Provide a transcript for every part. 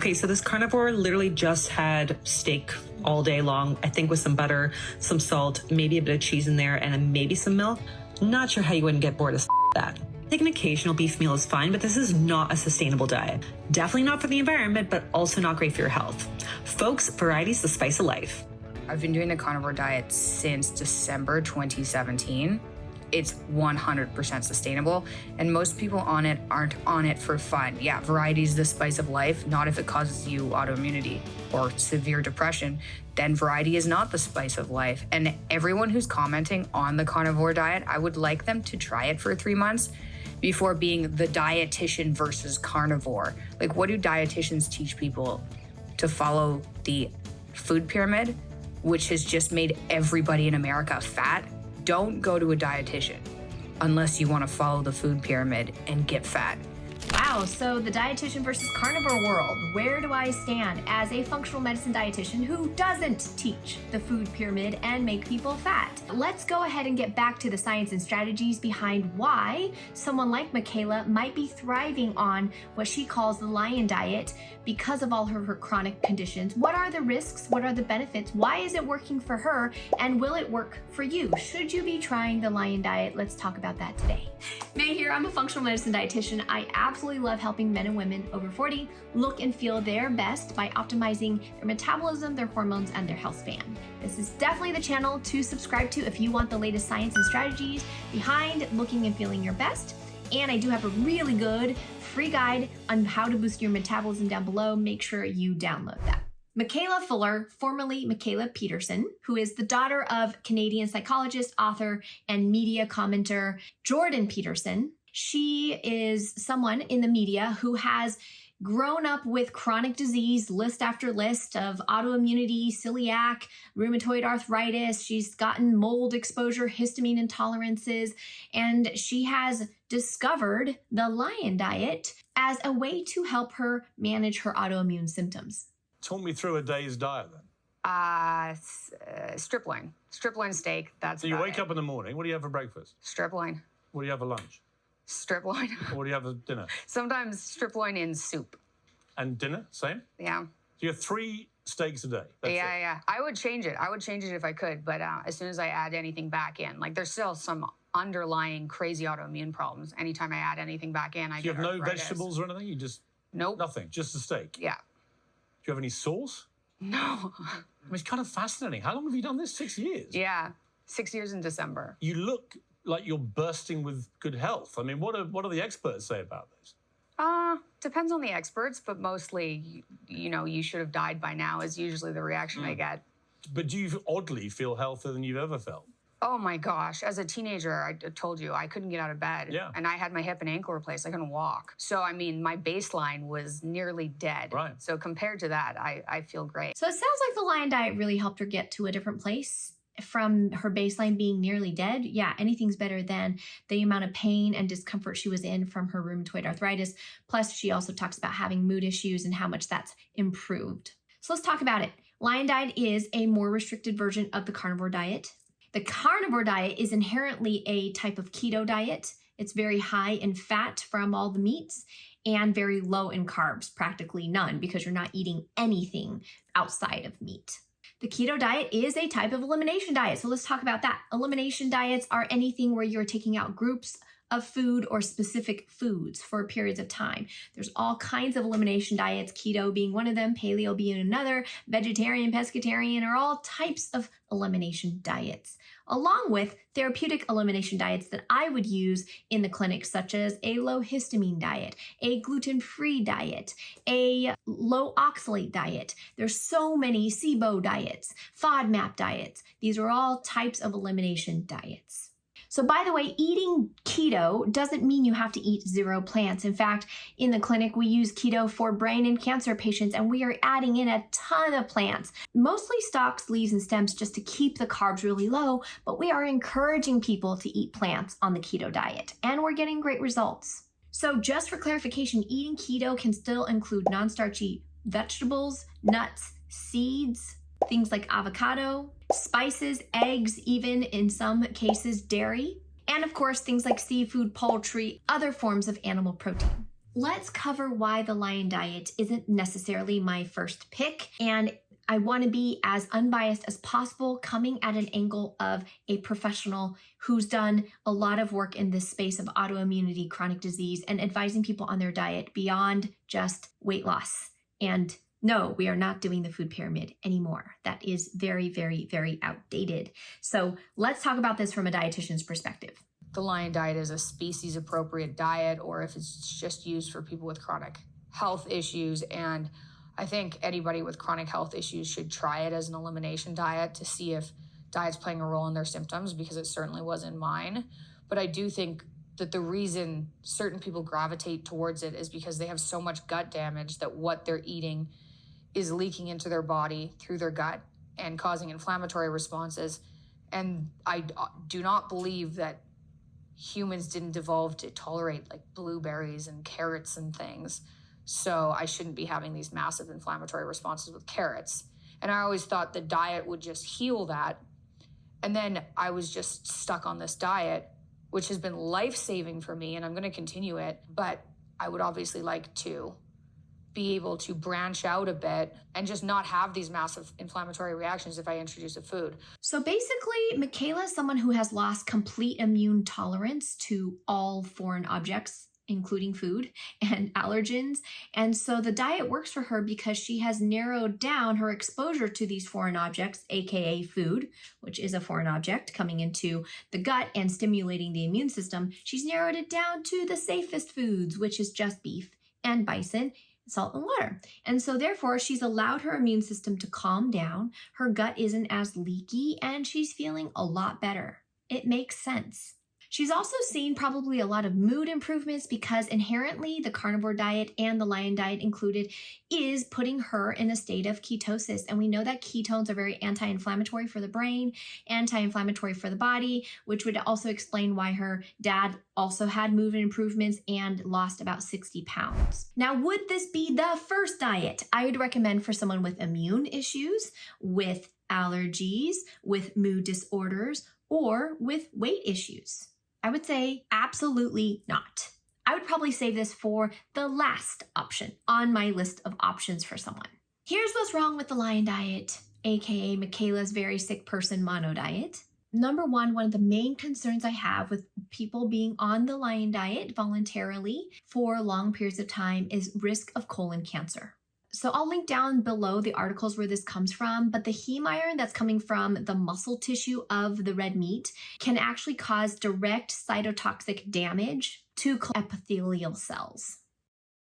Okay, so this carnivore literally just had steak all day long, I think with some butter, some salt, maybe a bit of cheese in there, and then maybe some milk. Not sure how you wouldn't get bored of that. I think an occasional beef meal is fine, but this is not a sustainable diet. Definitely not for the environment, but also not great for your health. Folks, variety's the spice of life. I've been doing the carnivore diet since December 2017. It's 100% sustainable, and most people on it aren't on it for fun. Yeah, variety is the spice of life, not if it causes you autoimmunity or severe depression. Then variety is not the spice of life. And everyone who's commenting on the carnivore diet, I would like them to try it for 3 months before being the dietitian versus carnivore. Like, what do dietitians teach people? To follow the food pyramid, which has just made everybody in America fat? Don't go to a dietitian unless you want to follow the food pyramid and get fat. Wow, so the dietitian versus carnivore world. Where do I stand as a functional medicine dietitian who doesn't teach the food pyramid and make people fat? Let's go ahead and get back to the science and strategies behind why someone like Mikhaila might be thriving on what she calls the lion diet because of all her chronic conditions. What are the risks? What are the benefits? Why is it working for her? And will it work for you? Should you be trying the lion diet? Let's talk about that today. May here, I'm a functional medicine dietitian. I absolutely love helping men and women over 40 look and feel their best by optimizing their metabolism, their hormones, and their health span. This is definitely the channel to subscribe to if you want the latest science and strategies behind looking and feeling your best. And I do have a really good free guide on how to boost your metabolism down below. Make sure you download that. Mikhaila Fuller, formerly Mikhaila Peterson, who is the daughter of Canadian psychologist, author, and media commenter Jordan Peterson. She is someone in the media who has grown up with chronic disease, list after list of autoimmunity, celiac, rheumatoid arthritis. She's gotten mold exposure, histamine intolerances, and she has discovered the lion diet as a way to help her manage her autoimmune symptoms. Talk me through a day's diet then. Strip loin steak. That's so you wake up in the morning. What do you have for breakfast? Strip loin. What do you have for lunch? Strip loin. What do you have for dinner? Sometimes strip loin in soup. And dinner, same? Yeah. So you have 3 steaks a day. That's yeah. I would change it. I would change it if I could, but as soon as I add anything back in, like there's still some underlying crazy autoimmune problems. Anytime I add anything back in, I do you get have no arthritis. vegetables or anything? You just nope. Nothing, just a steak. Yeah. Do you have any sauce? No. I mean, it's kind of fascinating. How long have you done this? 6 years? Yeah, 6 years in December. You look like you're bursting with good health. I mean, what do the experts say about this? Depends on the experts, but mostly, you should have died by now is usually the reaction I get. But do you oddly feel healthier than you've ever felt? Oh my gosh. As a teenager, I told you, I couldn't get out of bed. Yeah. And I had my hip and ankle replaced. I couldn't walk. So, I mean, my baseline was nearly dead. Right. So compared to that, I feel great. So it sounds like the lion diet really helped her get to a different place from her baseline being nearly dead. Yeah, anything's better than the amount of pain and discomfort she was in from her rheumatoid arthritis. Plus, she also talks about having mood issues and how much that's improved. So let's talk about it. Lion diet is a more restricted version of the carnivore diet. The carnivore diet is inherently a type of keto diet. It's very high in fat from all the meats and very low in carbs, practically none, because you're not eating anything outside of meat. The keto diet is a type of elimination diet. So let's talk about that. Elimination diets are anything where you're taking out groups of food or specific foods for periods of time. There's all kinds of elimination diets, keto being one of them, paleo being another, vegetarian, pescatarian, are all types of elimination diets, along with therapeutic elimination diets that I would use in the clinic, such as a low histamine diet, a gluten-free diet, a low oxalate diet. There's so many SIBO diets, FODMAP diets. These are all types of elimination diets. So by the way, eating keto doesn't mean you have to eat 0 plants. In fact, in the clinic, we use keto for brain and cancer patients, and we are adding in a ton of plants, mostly stalks, leaves, and stems just to keep the carbs really low, but we are encouraging people to eat plants on the keto diet, and we're getting great results. So just for clarification, eating keto can still include non-starchy vegetables, nuts, seeds, things like avocado, spices, eggs, even in some cases dairy, and of course things like seafood, poultry, other forms of animal protein. Let's cover why the Lion Diet isn't necessarily my first pick, and I want to be as unbiased as possible, coming at an angle of a professional who's done a lot of work in this space of autoimmunity, chronic disease, and advising people on their diet beyond just weight loss. And no, we are not doing the food pyramid anymore. That is very, very, very outdated. So let's talk about this from a dietitian's perspective. The Lion Diet is a species appropriate diet, or if it's just used for people with chronic health issues. And I think anybody with chronic health issues should try it as an elimination diet to see if diet's playing a role in their symptoms, because it certainly was in mine. But I do think that the reason certain people gravitate towards it is because they have so much gut damage that what they're eating is leaking into their body through their gut and causing inflammatory responses. And I do not believe that humans didn't evolve to tolerate like blueberries and carrots and things. So I shouldn't be having these massive inflammatory responses with carrots. And I always thought the diet would just heal that. And then I was just stuck on this diet, which has been life-saving for me, and I'm going to continue it. But I would obviously like to be able to branch out a bit and just not have these massive inflammatory reactions if I introduce a food. So basically, Mikhaila is someone who has lost complete immune tolerance to all foreign objects, including food and allergens. And so the diet works for her because she has narrowed down her exposure to these foreign objects, aka food, which is a foreign object coming into the gut and stimulating the immune system. She's narrowed it down to the safest foods, which is just beef and bison, salt and water. And so therefore she's allowed her immune system to calm down. Her gut isn't as leaky and she's feeling a lot better. It makes sense. She's also seen probably a lot of mood improvements because inherently the carnivore diet and the Lion Diet included is putting her in a state of ketosis. And we know that ketones are very anti-inflammatory for the brain, anti-inflammatory for the body, which would also explain why her dad also had mood improvements and lost about 60 pounds. Now, would this be the first diet I would recommend for someone with immune issues, with allergies, with mood disorders, or with weight issues? I would say absolutely not. I would probably save this for the last option on my list of options for someone. Here's what's wrong with the Lion Diet, aka Mikhaila's very sick person mono diet. Number one of the main concerns I have with people being on the Lion Diet voluntarily for long periods of time is risk of colon cancer. So I'll link down below the articles where this comes from, but the heme iron that's coming from the muscle tissue of the red meat can actually cause direct cytotoxic damage to epithelial cells.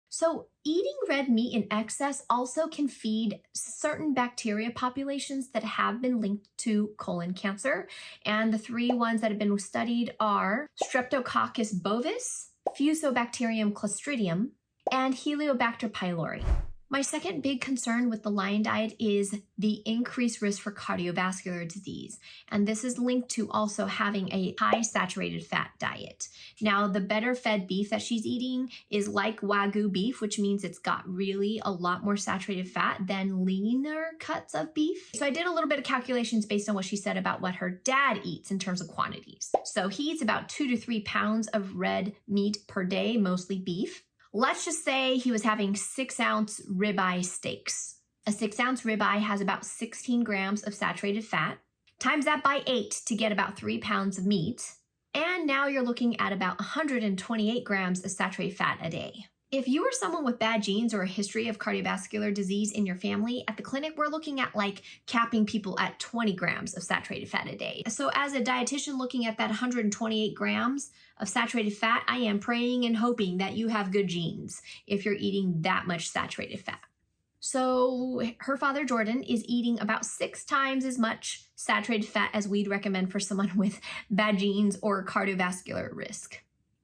So eating red meat in excess also can feed certain bacteria populations that have been linked to colon cancer. And the three ones that have been studied are Streptococcus bovis, Fusobacterium clostridium, and Heliobacter pylori. My second big concern with the Lion Diet is the increased risk for cardiovascular disease. And this is linked to also having a high saturated fat diet. Now, the better fed beef that she's eating is like Wagyu beef, which means it's got really a lot more saturated fat than leaner cuts of beef. So I did a little bit of calculations based on what she said about what her dad eats in terms of quantities. So he eats about 2 to 3 pounds of red meat per day, mostly beef. Let's just say he was having 6-ounce ribeye steaks. A 6-ounce ribeye has about 16 grams of saturated fat. Times that by 8 to get about 3 pounds of meat. And now you're looking at about 128 grams of saturated fat a day. If you are someone with bad genes or a history of cardiovascular disease in your family, at the clinic, we're looking at like capping people at 20 grams of saturated fat a day. So as a dietitian looking at that 128 grams of saturated fat, I am praying and hoping that you have good genes if you're eating that much saturated fat. So her father, Jordan, is eating about 6 times as much saturated fat as we'd recommend for someone with bad genes or cardiovascular risk.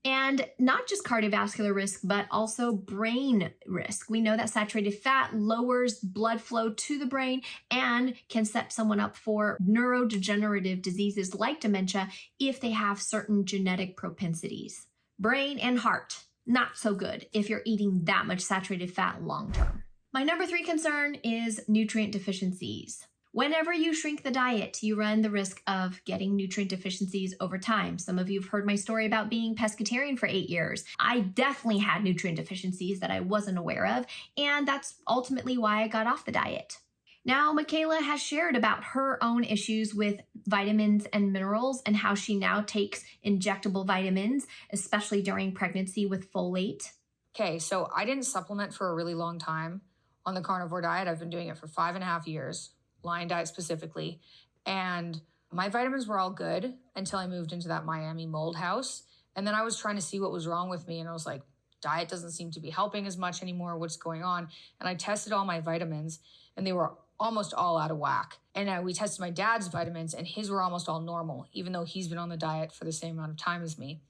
And not just cardiovascular risk, but also brain risk. We know that saturated fat lowers blood flow to the brain and can set someone up for neurodegenerative diseases like dementia if they have certain genetic propensities. Brain and heart, not so good if you're eating that much saturated fat long term. My number 3 concern is nutrient deficiencies. Whenever you shrink the diet, you run the risk of getting nutrient deficiencies over time. Some of you have heard my story about being pescatarian for 8 years. I definitely had nutrient deficiencies that I wasn't aware of, and that's ultimately why I got off the diet. Now, Mikhaila has shared about her own issues with vitamins and minerals and how she now takes injectable vitamins, especially during pregnancy with folate. Okay, so I didn't supplement for a really long time on the carnivore diet. I've been doing it for 5.5 years. Lion diet specifically. And my vitamins were all good until I moved into that Miami mold house. And then I was trying to see what was wrong with me. And I was like, diet doesn't seem to be helping as much anymore. What's going on? And I tested all my vitamins and they were almost all out of whack. And we tested my dad's vitamins and his were almost all normal, even though he's been on the diet for the same amount of time as me.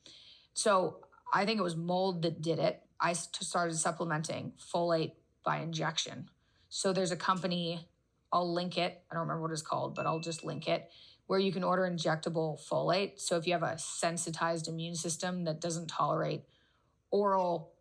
So I think it was mold that did it. I started supplementing folate by injection. So there's a company, I'll link it. I don't remember what it's called, but I'll just link it, where you can order injectable folate. So if you have a sensitized immune system that doesn't tolerate oral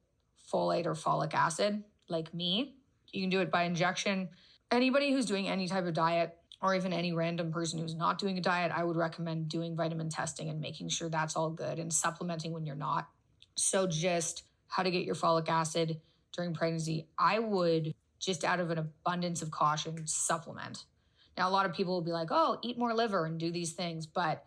folate or folic acid, like me, you can do it by injection. Anybody who's doing any type of diet, or even any random person who's not doing a diet, I would recommend doing vitamin testing and making sure that's all good and supplementing when you're not. So just how to get your folic acid during pregnancy, I would just out of an abundance of caution, supplement. Now, a lot of people will be like, oh, eat more liver and do these things, but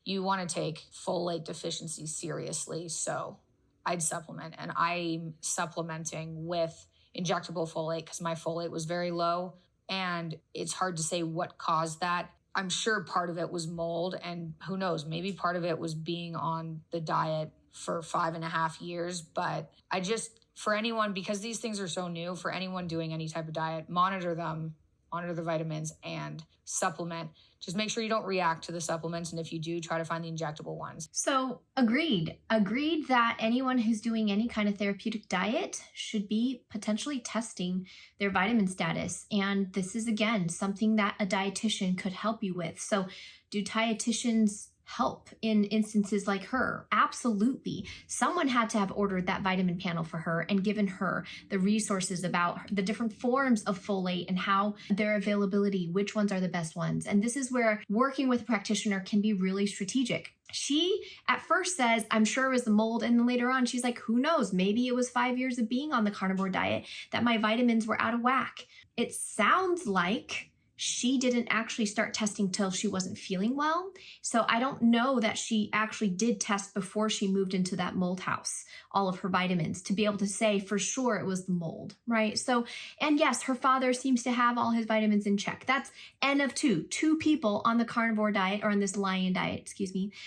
you want to take folate deficiency seriously. So I'd supplement, and I'm supplementing with injectable folate because my folate was very low, and it's hard to say what caused that. I'm sure part of it was mold, and who knows, maybe part of it was being on the diet for 5.5 years, but I just, for anyone, because these things are so new, for anyone doing any type of diet, monitor them, monitor the vitamins and supplement. Just make sure you don't react to the supplements. And if you do, try to find the injectable ones. So agreed that anyone who's doing any kind of therapeutic diet should be potentially testing their vitamin status. And this is, again, something that a dietitian could help you with. So do dietitians help in instances like her? Absolutely. Someone had to have ordered that vitamin panel for her and given her the resources about the different forms of folate and how their availability, which ones are the best ones. And this is where working with a practitioner can be really strategic. She at first says, I'm sure it was the mold. And then later on, she's like, who knows? Maybe it was 5 years of being on the carnivore diet that my vitamins were out of whack. It sounds like she didn't actually start testing till she wasn't feeling well. So I don't know that she actually did test before she moved into that mold house, all of her vitamins, to be able to say for sure it was the mold, right? So, and yes, her father seems to have all his vitamins in check. That's N of two people on the carnivore diet, or on this lion diet,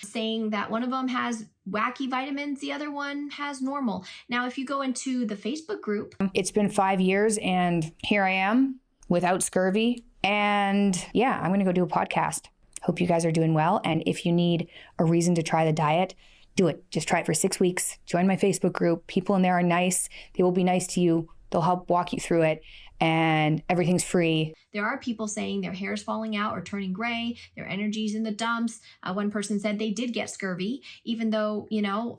saying that one of them has wacky vitamins, the other one has normal. Now, if you go into the Facebook group, it's been 5 years and here I am without scurvy. And yeah, I'm going to go do a podcast. Hope you guys are doing well. And if you need a reason to try the diet, do it. Just try it for 6 weeks. Join my Facebook group. People in there are nice. They will be nice to you. They'll help walk you through it. And everything's free. There are people saying their hair's falling out or turning gray, their energy's in the dumps. One person said they did get scurvy, even though,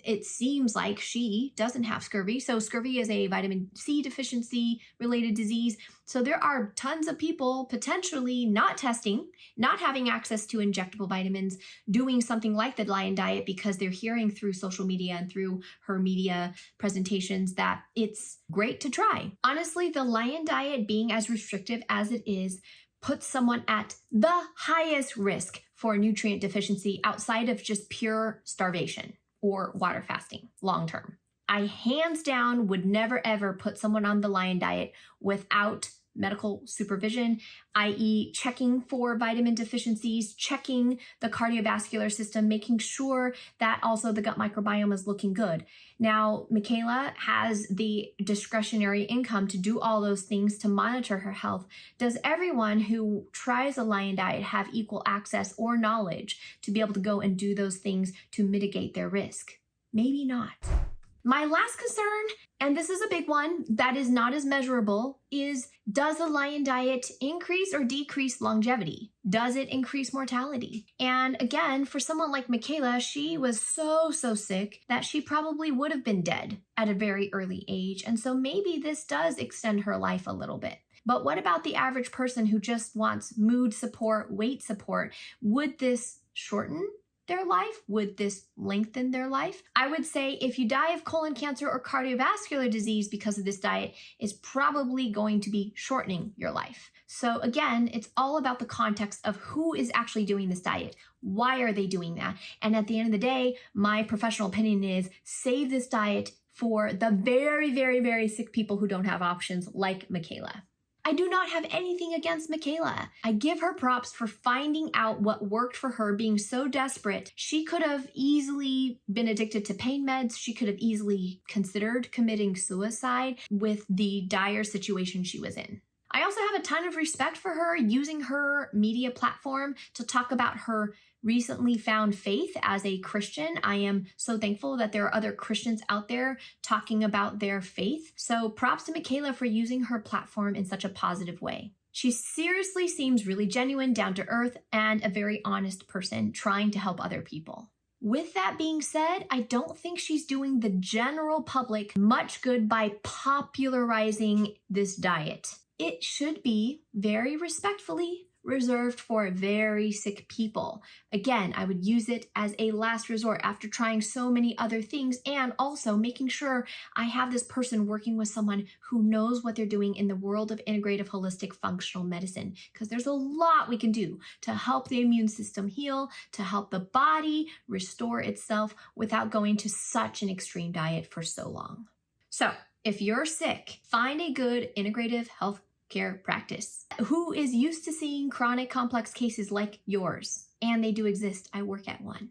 it seems like she doesn't have scurvy. So scurvy is a vitamin C deficiency related disease. So there are tons of people potentially not testing, not having access to injectable vitamins, doing something like the Lion Diet because they're hearing through social media and through her media presentations that it's great to try. Honestly, the Lion Diet, being as restrictive as it is, puts someone at the highest risk for nutrient deficiency outside of just pure starvation or water fasting long term. I hands down would never ever put someone on the Lion Diet without medical supervision, i.e. checking for vitamin deficiencies, checking the cardiovascular system, making sure that also the gut microbiome is looking good. Now, Mikhaila has the discretionary income to do all those things to monitor her health. Does everyone who tries a Lion Diet have equal access or knowledge to be able to go and do those things to mitigate their risk? Maybe not. My last concern, and this is a big one that is not as measurable, is does the Lion Diet increase or decrease longevity? Does it increase mortality? And again, for someone like Mikhaila, she was so sick that she probably would have been dead at a very early age. And so maybe this does extend her life a little bit. But what about the average person who just wants mood support, weight support? Would this shorten their life? Would this lengthen their life? I would say if you die of colon cancer or cardiovascular disease because of this diet, it's probably going to be shortening your life. So again, it's all about the context of who is actually doing this diet. Why are they doing that? And at the end of the day, my professional opinion is save this diet for the very sick people who don't have options like Mikhaila. I do not have anything against Mikhaila. I give her props for finding out what worked for her, being so desperate. She could have easily been addicted to pain meds. She could have easily considered committing suicide with the dire situation she was in. I also have a ton of respect for her using her media platform to talk about her recently found faith as a Christian. I am so thankful that there are other Christians out there talking about their faith. So props to Mikhaila for using her platform in such a positive way. She seriously seems really genuine, down to earth, and a very honest person trying to help other people. With that being said, I don't think she's doing the general public much good by popularizing this diet. It should be very respectfully reserved for very sick people. Again, I would use it as a last resort after trying so many other things, and also making sure I have this person working with someone who knows what they're doing in the world of integrative holistic functional medicine, because there's a lot we can do to help the immune system heal, to help the body restore itself without going to such an extreme diet for so long. So if you're sick, find a good integrative health care practice who is used to seeing chronic complex cases like yours, and they do exist. I work at one.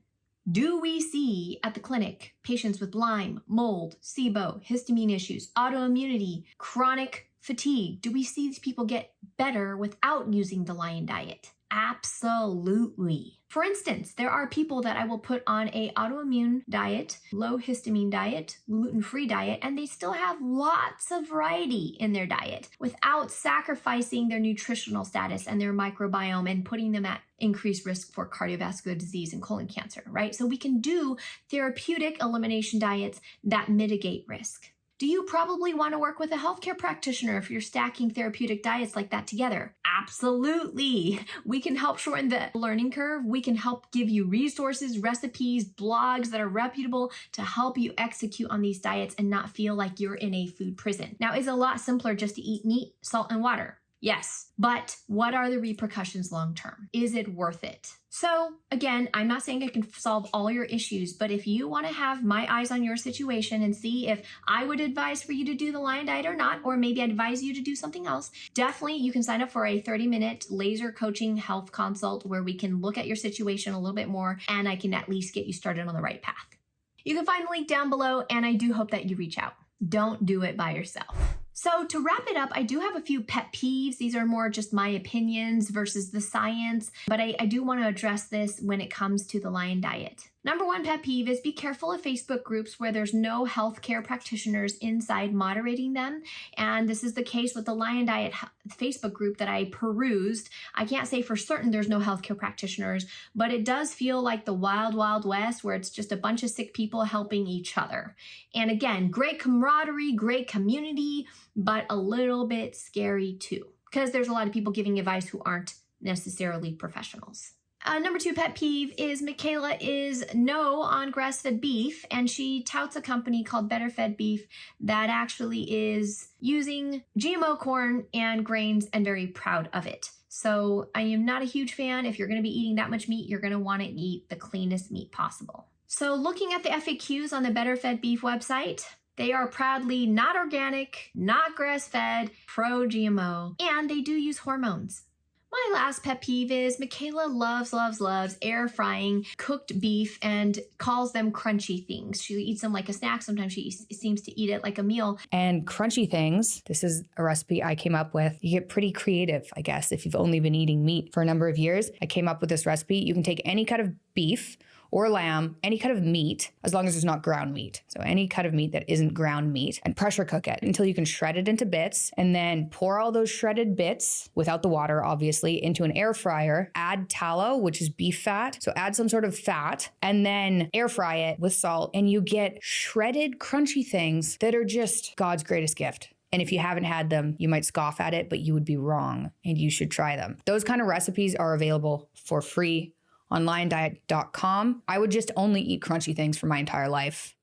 Do we see at the clinic patients with Lyme, mold, SIBO, histamine issues, autoimmunity, chronic fatigue? Do we see these people get better without using the Lion Diet? Absolutely. For instance, there are people that I will put on a autoimmune diet, low histamine diet, gluten-free diet, and they still have lots of variety in their diet without sacrificing their nutritional status and their microbiome and putting them at increased risk for cardiovascular disease and colon cancer, right? So we can do therapeutic elimination diets that mitigate risk. Do you probably want to work with a healthcare practitioner if you're stacking therapeutic diets like that together? Absolutely. We can help shorten the learning curve. We can help give you resources, recipes, blogs that are reputable to help you execute on these diets and not feel like you're in a food prison. Now, it's a lot simpler just to eat meat, salt, and water. Yes, but what are the repercussions long term? Is it worth it? So again, I'm not saying I can solve all your issues, but if you want to have my eyes on your situation and see if I would advise for you to do the Lion Diet or not, or maybe advise you to do something else, definitely you can sign up for a 30-minute laser coaching health consult where we can look at your situation a little bit more and I can at least get you started on the right path. You can find the link down below, and I do hope that you reach out. Don't do it by yourself. So to wrap it up, I do have a few pet peeves. These are more just my opinions versus the science, but I do want to address this when it comes to the Lion Diet. Number one pet peeve is be careful of Facebook groups where there's no healthcare practitioners inside moderating them. And this is the case with the Lion Diet Facebook group that I perused. I can't say for certain there's no healthcare practitioners, but it does feel like the wild, wild west where it's just a bunch of sick people helping each other. And again, great camaraderie, great community, but a little bit scary too, because there's a lot of people giving advice who aren't necessarily professionals. Number two pet peeve is Mikhaila is no on grass-fed beef, and she touts a company called Better Fed Beef that actually is using GMO corn and grains and very proud of it. So I am not a huge fan. If you're going to be eating that much meat, you're going to want to eat the cleanest meat possible. So looking at the FAQs on the Better Fed Beef website, they are proudly not organic, not grass-fed, pro-GMO, and they do use hormones. My last pet peeve is Mikhaila loves air frying cooked beef and calls them crunchy things. She eats them like a snack. Sometimes she seems to eat it like a meal. And crunchy things, this is a recipe I came up with. You get pretty creative, I guess, if you've only been eating meat for a number of years. I came up with this recipe. You can take any kind of beef or lamb, any cut of meat, as long as it's not ground meat. So any cut of meat that isn't ground meat, and pressure cook it until you can shred it into bits, and then pour all those shredded bits, without the water obviously, into an air fryer. Add tallow, which is beef fat. So add some sort of fat, and then air fry it with salt, and you get shredded crunchy things that are just God's greatest gift. And if you haven't had them, you might scoff at it, but you would be wrong, and you should try them. Those kind of recipes are available for free on liondiet.com. I would just only eat crunchy things for my entire life.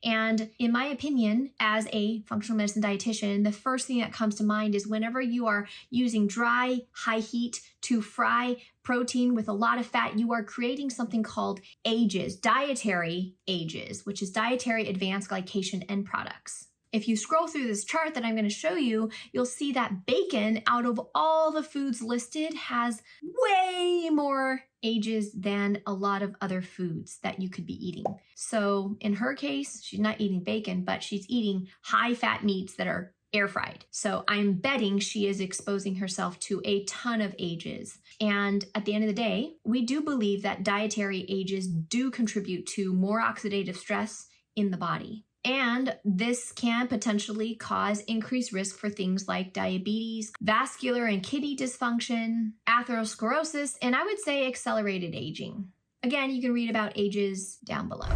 And in my opinion, as a functional medicine dietitian, the first thing that comes to mind is whenever you are using dry, high heat to fry protein with a lot of fat, you are creating something called AGEs, dietary AGEs, which is dietary advanced glycation end products. If you scroll through this chart that I'm going to show you, you'll see that bacon, out of all the foods listed, has way more AGEs than a lot of other foods that you could be eating. So in her case, she's not eating bacon, but she's eating high fat meats that are air fried. So I'm betting she is exposing herself to a ton of AGEs. And at the end of the day, we do believe that dietary AGEs do contribute to more oxidative stress in the body. And this can potentially cause increased risk for things like diabetes, vascular and kidney dysfunction, atherosclerosis, and I would say accelerated aging. Again, you can read about AGEs down below.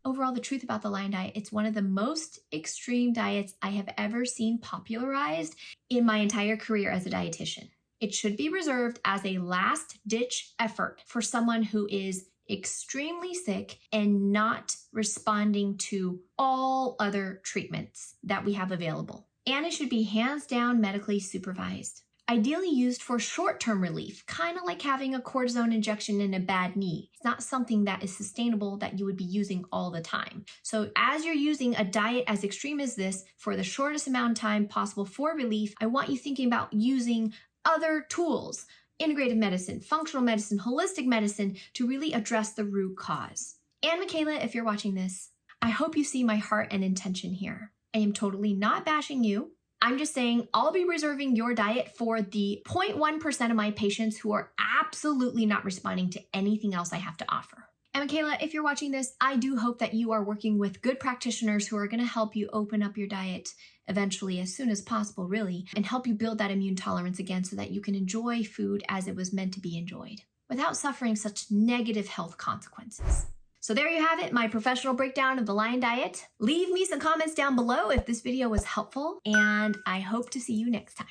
Overall, the truth about the Lion Diet, it's one of the most extreme diets I have ever seen popularized in my entire career as a dietitian. It should be reserved as a last-ditch effort for someone who is extremely sick and not responding to all other treatments that we have available. And it should be hands down medically supervised. Ideally used for short-term relief, kind of like having a cortisone injection in a bad knee. It's not something that is sustainable that you would be using all the time. So as you're using a diet as extreme as this for the shortest amount of time possible for relief, I want you thinking about using other tools, integrative medicine, functional medicine, holistic medicine, to really address the root cause. And Mikhaila, if you're watching this, I hope you see my heart and intention here. I am totally not bashing you. I'm just saying I'll be reserving your diet for the 0.1% of my patients who are absolutely not responding to anything else I have to offer. And Mikhaila, if you're watching this, I do hope that you are working with good practitioners who are going to help you open up your diet eventually, as soon as possible, really, and help you build that immune tolerance again so that you can enjoy food as it was meant to be enjoyed without suffering such negative health consequences. So there you have it, my professional breakdown of the Lion Diet. Leave me some comments down below if this video was helpful, and I hope to see you next time.